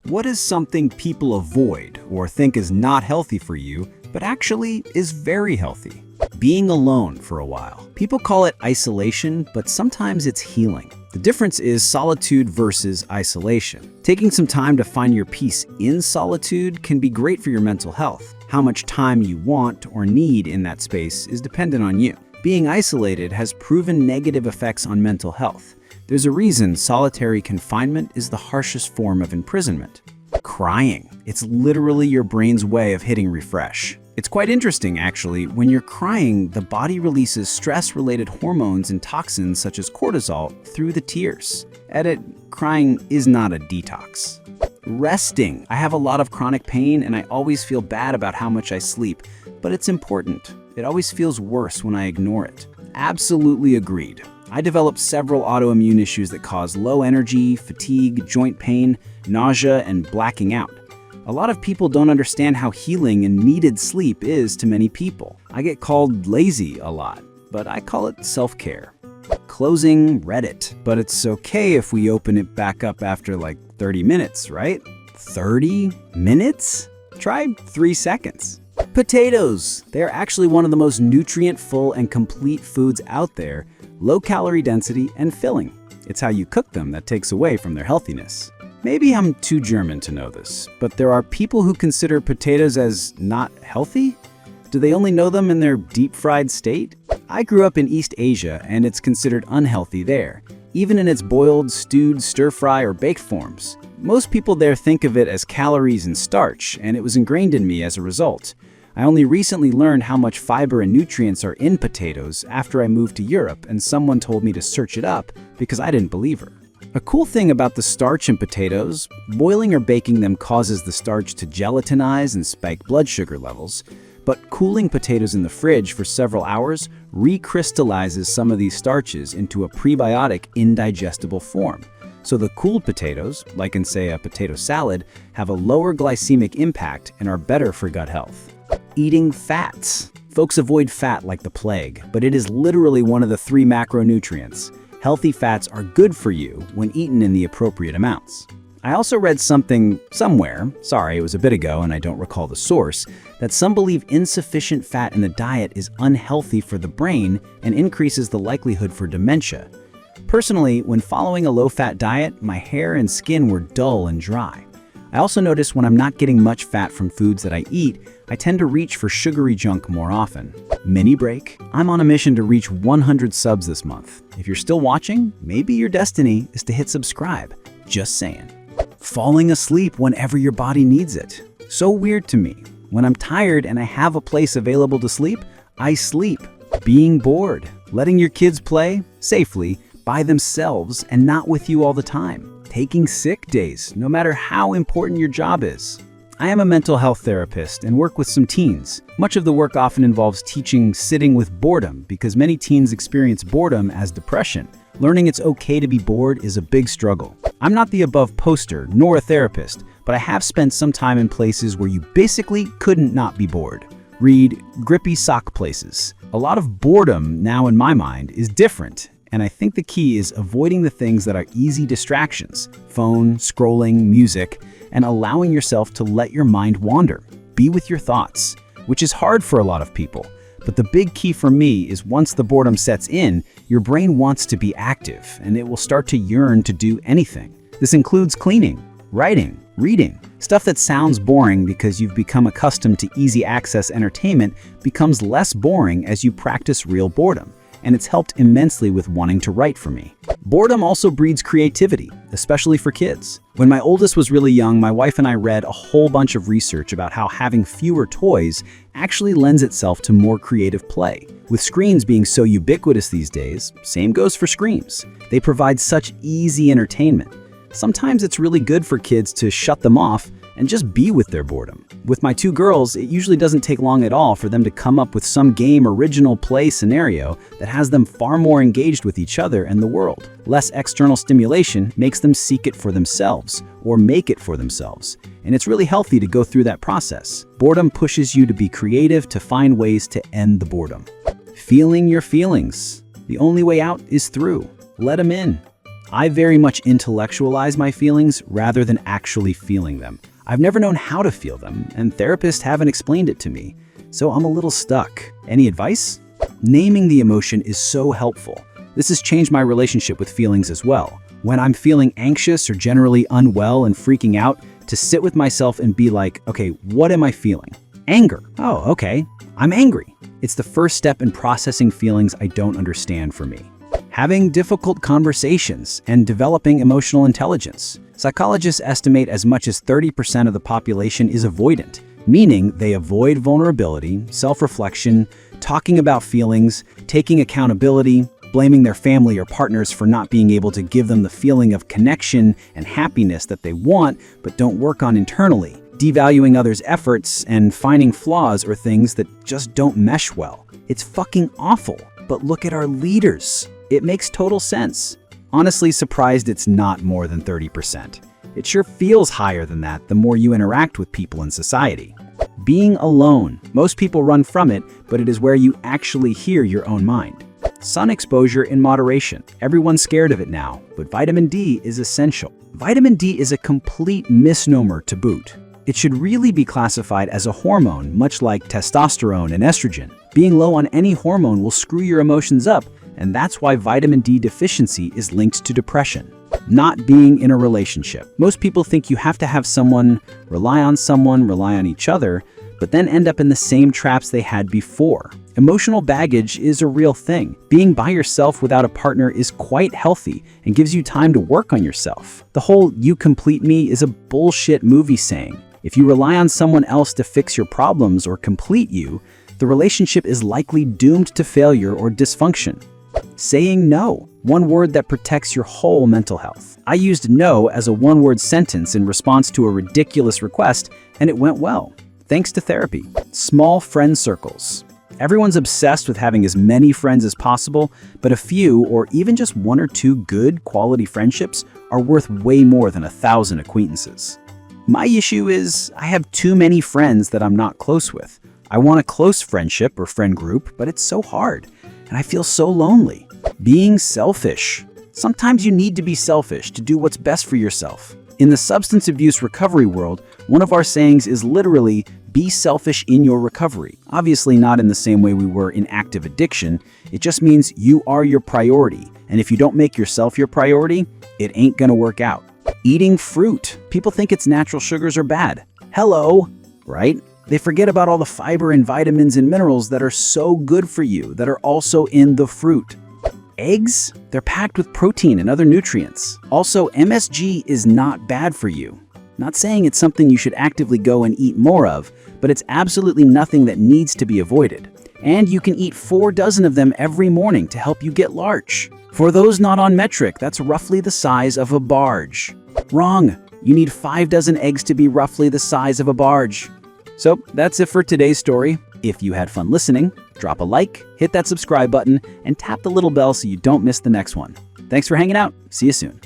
What is something people avoid or think is not healthy for you, but actually is very healthy? Being alone for a while. People call it isolation, but sometimes it's healing. The difference is solitude versus isolation. Taking some time to find your peace in solitude can be great for your mental health. How much time you want or need in that space is dependent on you. Being isolated has proven negative effects on mental health. There's a reason solitary confinement is the harshest form of imprisonment. Crying. It's literally your brain's way of hitting refresh. It's quite interesting, actually. When you're crying, the body releases stress-related hormones and toxins such as cortisol through the tears. Edit, crying is not a detox. Resting. I have a lot of chronic pain and I always feel bad about how much I sleep, but it's important. It always feels worse when I ignore it. Absolutely agreed. I developed several autoimmune issues that cause low energy, fatigue, joint pain, nausea, and blacking out. A lot of people don't understand how healing and needed sleep is to many people. I get called lazy a lot, but I call it self-care. Closing Reddit. But it's okay if we open it back up after like 30 minutes, right? 30 minutes? Try 3 seconds. Potatoes. They're actually one of the most nutrient-full and complete foods out there. Low calorie density and filling. It's how you cook them that takes away from their healthiness. Maybe I'm too German to know this, but there are people who consider potatoes as not healthy? Do they only know them in their deep-fried state? I grew up in East Asia and it's considered unhealthy there, even in its boiled, stewed, stir-fry, or baked forms. Most people there think of it as calories and starch, and it was ingrained in me as a result. I only recently learned how much fiber and nutrients are in potatoes after I moved to Europe and someone told me to search it up because I didn't believe her. A cool thing about the starch in potatoes, boiling or baking them causes the starch to gelatinize and spike blood sugar levels, but cooling potatoes in the fridge for several hours recrystallizes some of these starches into a prebiotic indigestible form. So the cooled potatoes, like in say a potato salad, have a lower glycemic impact and are better for gut health. Eating fats. Folks avoid fat like the plague, but it is literally one of the 3 macronutrients. Healthy fats are good for you when eaten in the appropriate amounts. I also read something somewhere, sorry, it was a bit ago and I don't recall the source, that some believe insufficient fat in the diet is unhealthy for the brain and increases the likelihood for dementia. Personally, when following a low-fat diet, my hair and skin were dull and dry. I also notice when I'm not getting much fat from foods that I eat, I tend to reach for sugary junk more often. Mini break. I'm on a mission to reach 100 subs this month. If you're still watching, maybe your destiny is to hit subscribe. Just saying. Falling asleep whenever your body needs it. So weird to me. When I'm tired and I have a place available to sleep, I sleep. Being bored. Letting your kids play safely by themselves and not with you all the time. Taking sick days, no matter how important your job is. I am a mental health therapist and work with some teens. Much of the work often involves teaching sitting with boredom because many teens experience boredom as depression. Learning it's okay to be bored is a big struggle. I'm not the above poster nor a therapist, but I have spent some time in places where you basically couldn't not be bored. Read grippy sock places. A lot of boredom now in my mind is different. And I think the key is avoiding the things that are easy distractions, phone, scrolling, music, and allowing yourself to let your mind wander. Be with your thoughts, which is hard for a lot of people. But the big key for me is once the boredom sets in, your brain wants to be active and it will start to yearn to do anything. This includes cleaning, writing, reading. Stuff that sounds boring because you've become accustomed to easy access entertainment becomes less boring as you practice real boredom. And it's helped immensely with wanting to write for me. Boredom also breeds creativity, especially for kids. When my oldest was really young, my wife and I read a whole bunch of research about how having fewer toys actually lends itself to more creative play. With screens being so ubiquitous these days, same goes for screens. They provide such easy entertainment. Sometimes it's really good for kids to shut them off and just be with their boredom. With my 2 girls, it usually doesn't take long at all for them to come up with some game original play scenario that has them far more engaged with each other and the world. Less external stimulation makes them seek it for themselves or make it for themselves. And it's really healthy to go through that process. Boredom pushes you to be creative to find ways to end the boredom. Feeling your feelings. The only way out is through. Let them in. I very much intellectualize my feelings rather than actually feeling them. I've never known how to feel them, and therapists haven't explained it to me, so I'm a little stuck. Any advice? Naming the emotion is so helpful. This has changed my relationship with feelings as well. When I'm feeling anxious or generally unwell and freaking out, to sit with myself and be like, okay, what am I feeling? Anger. Oh, okay, I'm angry. It's the first step in processing feelings I don't understand for me. Having difficult conversations and developing emotional intelligence. Psychologists estimate as much as 30% of the population is avoidant, meaning they avoid vulnerability, self-reflection, talking about feelings, taking accountability, blaming their family or partners for not being able to give them the feeling of connection and happiness that they want but don't work on internally, devaluing others' efforts, and finding flaws or things that just don't mesh well. It's fucking awful, but look at our leaders. It makes total sense. Honestly surprised it's not more than 30%. It sure feels higher than that the more you interact with people in society. Being alone. Most people run from it, but it is where you actually hear your own mind. Sun exposure in moderation. Everyone's scared of it now, but vitamin D is essential. Vitamin D is a complete misnomer to boot. It should really be classified as a hormone, much like testosterone and estrogen. Being low on any hormone will screw your emotions up, and that's why vitamin D deficiency is linked to depression. Not being in a relationship. Most people think you have to have someone, rely on each other, but then end up in the same traps they had before. Emotional baggage is a real thing. Being by yourself without a partner is quite healthy and gives you time to work on yourself. The whole "you complete me" is a bullshit movie saying. If you rely on someone else to fix your problems or complete you, the relationship is likely doomed to failure or dysfunction. Saying no. One word that protects your whole mental health. I used no as a one-word sentence in response to a ridiculous request, and it went well. Thanks to therapy. Small friend circles. Everyone's obsessed with having as many friends as possible, but a few, or even just one or two good quality friendships are worth way more than 1,000 acquaintances. My issue is I have too many friends that I'm not close with. I want a close friendship or friend group, but it's so hard, and I feel so lonely. Being selfish. Sometimes you need to be selfish to do what's best for yourself. In the substance abuse recovery world, one of our sayings is literally, be selfish in your recovery. Obviously not in the same way we were in active addiction. It just means you are your priority. And if you don't make yourself your priority, it ain't gonna work out. Eating fruit. People think its natural sugars are bad. Hello, right? They forget about all the fiber and vitamins and minerals that are so good for you that are also in the fruit. Eggs? They're packed with protein and other nutrients. Also, MSG is not bad for you. Not saying it's something you should actively go and eat more of, but it's absolutely nothing that needs to be avoided. And you can eat 4 dozen of them every morning to help you get large. For those not on metric, that's roughly the size of a barge. Wrong. You need 5 dozen eggs to be roughly the size of a barge. So that's it for today's story. If you had fun listening, drop a like, hit that subscribe button, and tap the little bell so you don't miss the next one. Thanks for hanging out. See you soon.